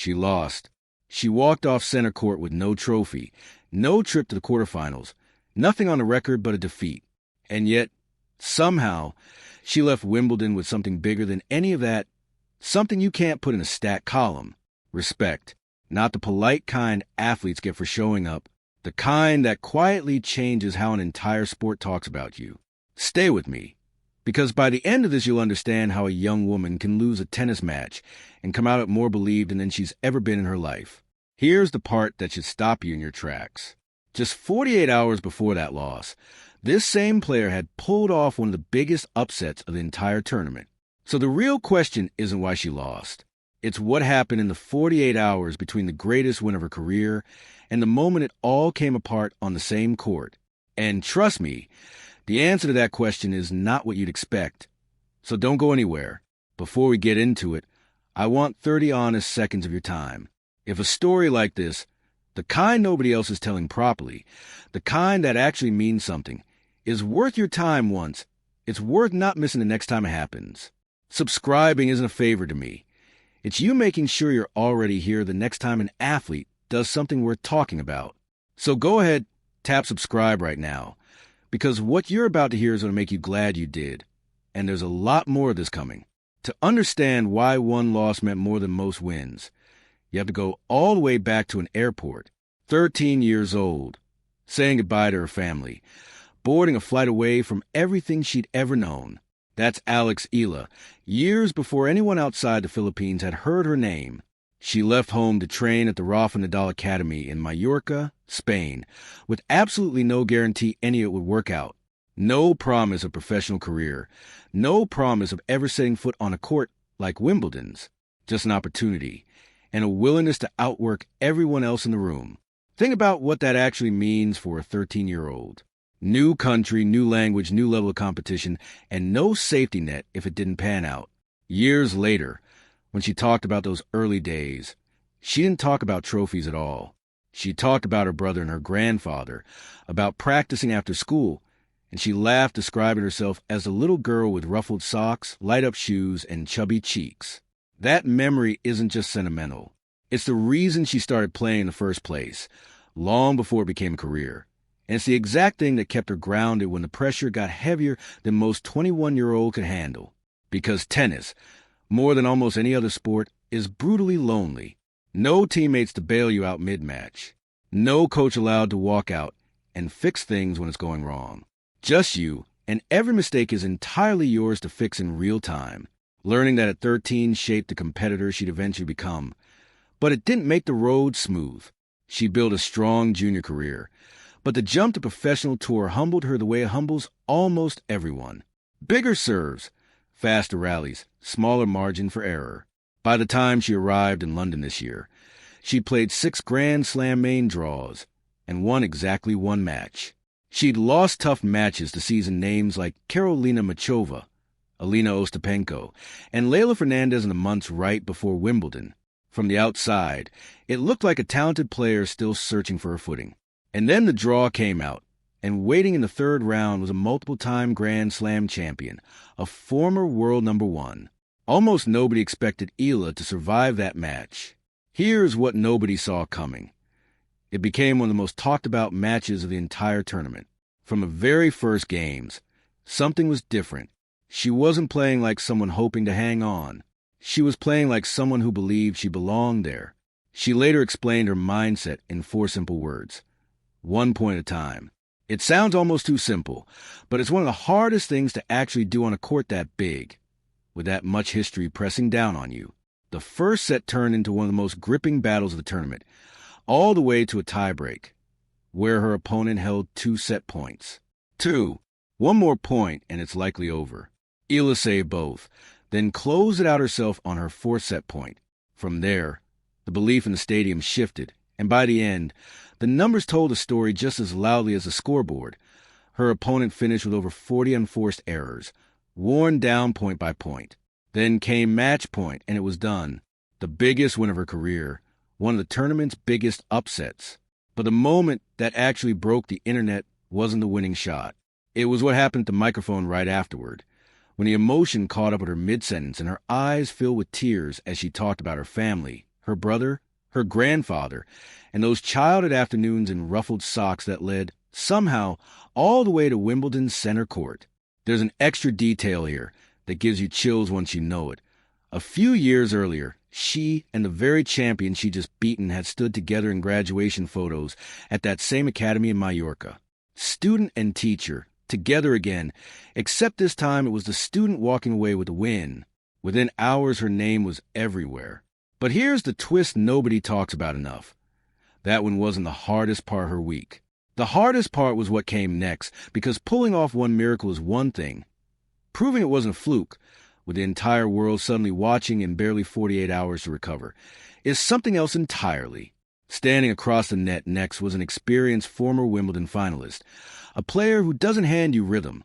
She lost. She walked off center court with no trophy, no trip to the quarterfinals, nothing on the record but a defeat. And yet, somehow, she left Wimbledon with something bigger than any of that, something you can't put in a stat column. Respect. Not the polite kind athletes get for showing up, the kind that quietly changes how an entire sport talks about you. Stay with me, because by the end of this you'll understand how a young woman can lose a tennis match and come out more believed than she's ever been in her life. Here's the part that should stop you in your tracks. Just 48 hours before that loss, this same player had pulled off one of the biggest upsets of the entire tournament. So the real question isn't why she lost. It's what happened in the 48 hours between the greatest win of her career and the moment it all came apart on the same court. And trust me, the answer to that question is not what you'd expect. So don't go anywhere. Before we get into it, I want 30 honest seconds of your time. If a story like this, the kind nobody else is telling properly, the kind that actually means something, is worth your time once, it's worth not missing the next time it happens. Subscribing isn't a favor to me. It's you making sure you're already here the next time an athlete does something worth talking about. So go ahead, tap subscribe right now, because what you're about to hear is going to make you glad you did. And there's a lot more of this coming. To understand why one loss meant more than most wins, you have to go all the way back to an airport, 13 years old, saying goodbye to her family, boarding a flight away from everything she'd ever known. That's Eala, years before anyone outside the Philippines had heard her name. She left home to train at the Rafa Nadal Academy in Mallorca, Spain, with absolutely no guarantee any of it would work out. No promise of professional career, no promise of ever setting foot on a court like Wimbledon's. Just an opportunity, and a willingness to outwork everyone else in the room. Think about what that actually means for a 13-year-old. New country, new language, new level of competition, and no safety net if it didn't pan out. Years later, when she talked about those early days, she didn't talk about trophies at all. She talked about her brother and her grandfather, about practicing after school, and she laughed, describing herself as a little girl with ruffled socks, light-up shoes, and chubby cheeks. That memory isn't just sentimental. It's the reason she started playing in the first place, long before it became a career. And it's the exact thing that kept her grounded when the pressure got heavier than most 21-year-old could handle. Because tennis, more than almost any other sport, is brutally lonely. No teammates to bail you out mid-match. No coach allowed to walk out and fix things when it's going wrong. Just you, and every mistake is entirely yours to fix in real time. Learning that at 13 shaped the competitor she'd eventually become. But it didn't make the road smooth. She built a strong junior career. But the jump to professional tour humbled her the way it humbles almost everyone. Bigger serves, faster rallies, smaller margin for error. By the time she arrived in London this year, she'd played 6 Grand Slam main draws and won exactly one match. She'd lost tough matches to seasoned names like Karolina Machova, Alina Ostapenko, and Leylah Fernandez in the months right before Wimbledon. From the outside, it looked like a talented player still searching for her footing. And then the draw came out, and waiting in the third round was a multiple-time Grand Slam champion, a former world number 1. Almost nobody expected Eala to survive that match. Here's what nobody saw coming. It became one of the most talked-about matches of the entire tournament. From the very first games, something was different. She wasn't playing like someone hoping to hang on. She was playing like someone who believed she belonged there. She later explained her mindset in 4 simple words. 1 point at a time. It sounds almost too simple, but it's one of the hardest things to actually do on a court that big, with that much history pressing down on you. The first set turned into one of the most gripping battles of the tournament, all the way to a tiebreak, where her opponent held 2 set points. 2. One more point, and it's likely over. Eala saved both, then closed it out herself on her 4th set point. From there, the belief in the stadium shifted, and by the end, the numbers told the story just as loudly as the scoreboard. Her opponent finished with over 40 unforced errors, worn down point by point. Then came match point, and it was done. The biggest win of her career, one of the tournament's biggest upsets. But the moment that actually broke the internet wasn't the winning shot. It was what happened at the microphone right afterward, when the emotion caught up with her mid-sentence and her eyes filled with tears as she talked about her family, her brother, her grandfather, and those childhood afternoons in ruffled socks that led, somehow, all the way to Wimbledon's center court. There's an extra detail here that gives you chills once you know it. A few years earlier, she and the very champion she just beaten had stood together in graduation photos at that same academy in Mallorca. Student and teacher, together again, except this time it was the student walking away with the win. Within hours, her name was everywhere. But here's the twist nobody talks about enough. That one wasn't the hardest part of her week. The hardest part was what came next, because pulling off one miracle is one thing. Proving it wasn't a fluke, with the entire world suddenly watching in barely 48 hours to recover, is something else entirely. Standing across the net next was an experienced former Wimbledon finalist, a player who doesn't hand you rhythm,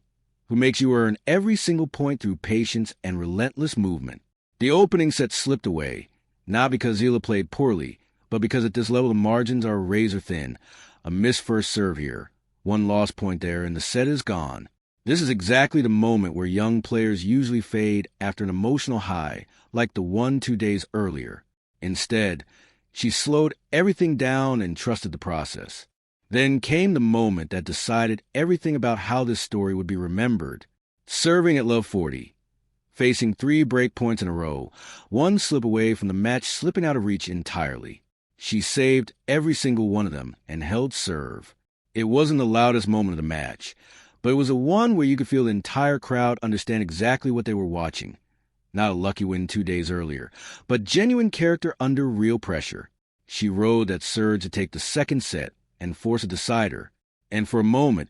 who makes you earn every single point through patience and relentless movement. The opening set slipped away, not because Eala played poorly, but because at this level the margins are razor thin. A missed first serve here, one lost point there, and the set is gone. This is exactly the moment where young players usually fade after an emotional high, like the one 2 days earlier. Instead, she slowed everything down and trusted the process. Then came the moment that decided everything about how this story would be remembered. Serving at love 40, facing 3 break points in a row, one slip away from the match slipping out of reach entirely. She saved every single one of them and held serve. It wasn't the loudest moment of the match, but it was a one where you could feel the entire crowd understand exactly what they were watching. Not a lucky win 2 days earlier, but genuine character under real pressure. She rode that surge to take the second set and force a decider, and for a moment,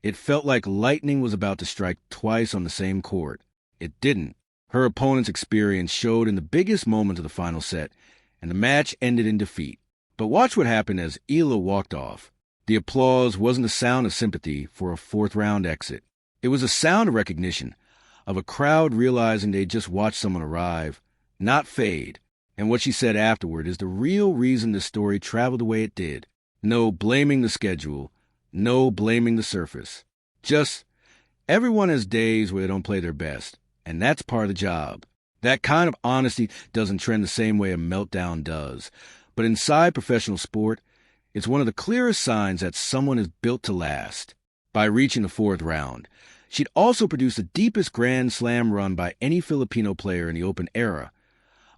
it felt like lightning was about to strike twice on the same court. It didn't. Her opponent's experience showed in the biggest moment of the final set, and the match ended in defeat. But watch what happened as Eala walked off. The applause wasn't a sound of sympathy for a fourth-round exit. It was a sound of recognition, of a crowd realizing they'd just watched someone arrive, not fade. And what she said afterward is the real reason this story traveled the way it did. No blaming the schedule, no blaming the surface. Just, everyone has days where they don't play their best, and that's part of the job. That kind of honesty doesn't trend the same way a meltdown does. But inside professional sport, it's one of the clearest signs that someone is built to last. By reaching the 4th round, she'd also produced the deepest Grand Slam run by any Filipino player in the Open era,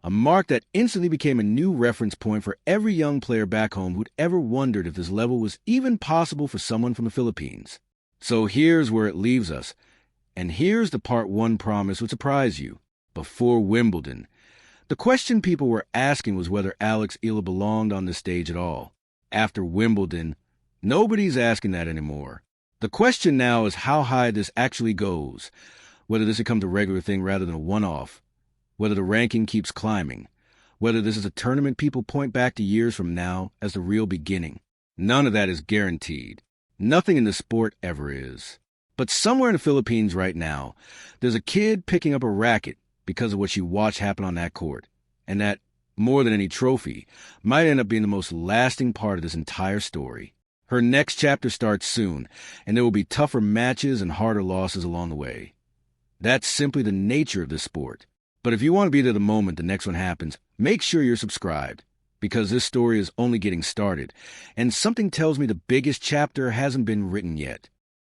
a mark that instantly became a new reference point for every young player back home who'd ever wondered if this level was even possible for someone from the Philippines. So here's where it leaves us, and here's the part one promise would surprise you. Before Wimbledon, the question people were asking was whether Alex Eala belonged on this stage at all. After Wimbledon, nobody's asking that anymore. The question now is how high this actually goes, whether this becomes a regular thing rather than a one-off, whether the ranking keeps climbing, whether this is a tournament people point back to years from now as the real beginning. None of that is guaranteed. Nothing in the sport ever is. But somewhere in the Philippines right now, there's a kid picking up a racket because of what she watched happen on that court, and that, more than any trophy, might end up being the most lasting part of this entire story. Her next chapter starts soon, and there will be tougher matches and harder losses along the way. That's simply the nature of this sport. But if you want to be there the moment the next one happens, make sure you're subscribed, because this story is only getting started, and something tells me the biggest chapter hasn't been written yet.